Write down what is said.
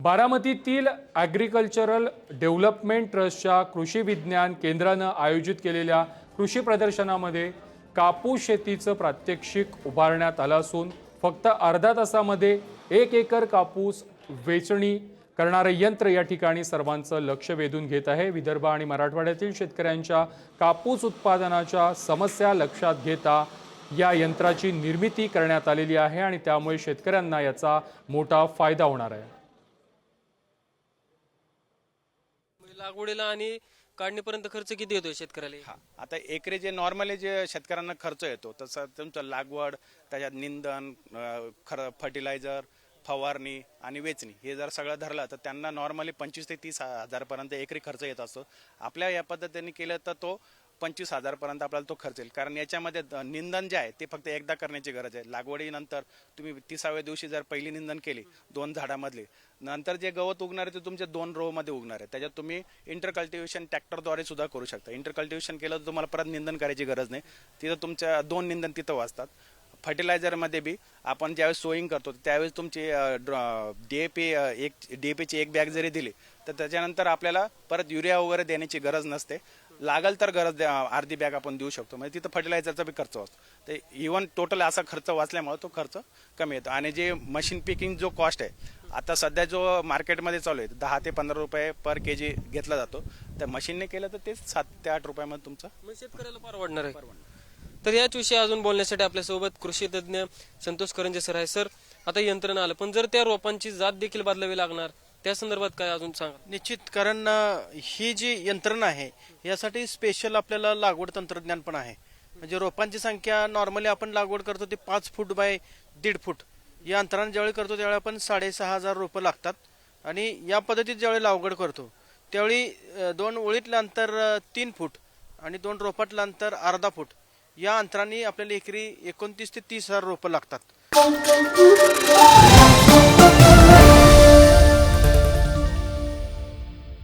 बारामतीतील agricultural development ट्रस्टच्या कृषी विज्ञान केंद्रानं आयोजित केलेल्या कृषी प्रदर्शनामध्ये कापूस शेतीचं प्रात्यक्षिक उभारण्यात आलं असून फक्त अर्ध्या तासामध्ये 1 एकर कापूस वेचणी करणारे यंत्र या ठिकाणी सर्वांचं लक्ष वेधून घेत आहे। विदर्भ आणि मराठवाड्यातील शेतकऱ्यांच्या कापूस उत्पादनाच्या समस्या लक्षात घेता या यंत्राची निर्मिती करण्यात आलेली आहे आणि त्यामुळे शेतकऱ्यांना याचा मोठा फायदा होणार आहे। लागवडीला आणि काढणीपर्यंत खर्च किती येतो शेतकऱ्याला? आता एकरी जे नॉर्मली जे शेतकऱ्यांना खर्च येतो तसं तुमचं लागवड, त्याच्यात निंदन, फर्टिलायझर, फवारणी आणि वेचणी हे जर सगळं धरलं तर त्यांना नॉर्मली 25 ते 30 हजारपर्यंत एकरी खर्च येत असतो। आपल्या या पद्धतीने केलं तर तो 25 हजारपर्यंत आपल्याला तो खर्च येईल। कारण याच्यामध्ये निंदन जे आहे ते फक्त एकदा करण्याची गरज आहे। लागवडीनंतर तुम्ही 30व्या दिवशी जर पहिली निंदन केली 2 झाडामधली, नंतर जे गवत उगणार आहे ते तुमच्या 2 रो मध्ये उगणार आहे। त्याच्यात तुम्ही इंटरकल्टिव्हेशन ट्रॅक्टरद्वारे सुद्धा करू शकता। इंटरकल्टिव्हेशन केलं तर तुम्हाला परत निंदन करायची गरज नाही, तिथं तुमच्या 2 निंदन तिथं वाचतात। फर्टिलायझरमध्ये बी आपण ज्यावेळेस सोईंग करतो त्यावेळेस तुमची डीएपीची एक बॅग जरी दिली तर त्याच्यानंतर आपल्याला परत युरिया वगैरे देण्याची गरज नसते। लागल तर अर्धी बॅग आपण देऊ शकतो, म्हणजे तिथं फर्टिलायझरचा बी खर्च असतो। ते इव्हन टोटल असा खर्च वाचल्यामुळे तो खर्च कमी येतो। आणि जे मशीन पिकिंग जो कॉस्ट आहे आता सध्या जो मार्केटमध्ये चालू आहे 10 ते 15 रुपये पर केजी घेतला जातो, त्या मशीनने केलं तर ते 7 ते 8 रुपयामध्ये तुमचं शेतकऱ्याला परवडणार आहे। तर याच विषयी अजून बोलण्यासाठी आपल्यासोबत कृषी तज्ञ संतोष करंजे सर आहे। सर, आता यंत्रणा आलं पण जर त्या रोपांची जात देखील बदलावी लागणार, त्या संदर्भात काय अजून सांगा? निश्चित, कारण ही जी यंत्रणा आहे यासाठी स्पेशल आपल्याला लागवड तंत्रज्ञान पण आहे। म्हणजे रोपांची संख्या नॉर्मली आपण लागवड करतो ते 5 फूट बाय 1.5 फूट या अंतराने ज्यावेळी करतो त्यावेळी आपण 6,500 रोपं लागतात। आणि या पद्धतीत ज्यावेळी लागवड करतो त्यावेळी 2 ओळीतलं अंतर 3 फूट आणि 2 रोपातलं अंतर अर्धा फूट या अंतराने आपल्याला एकरी 29 ते 30 हजार रोपं लागतात।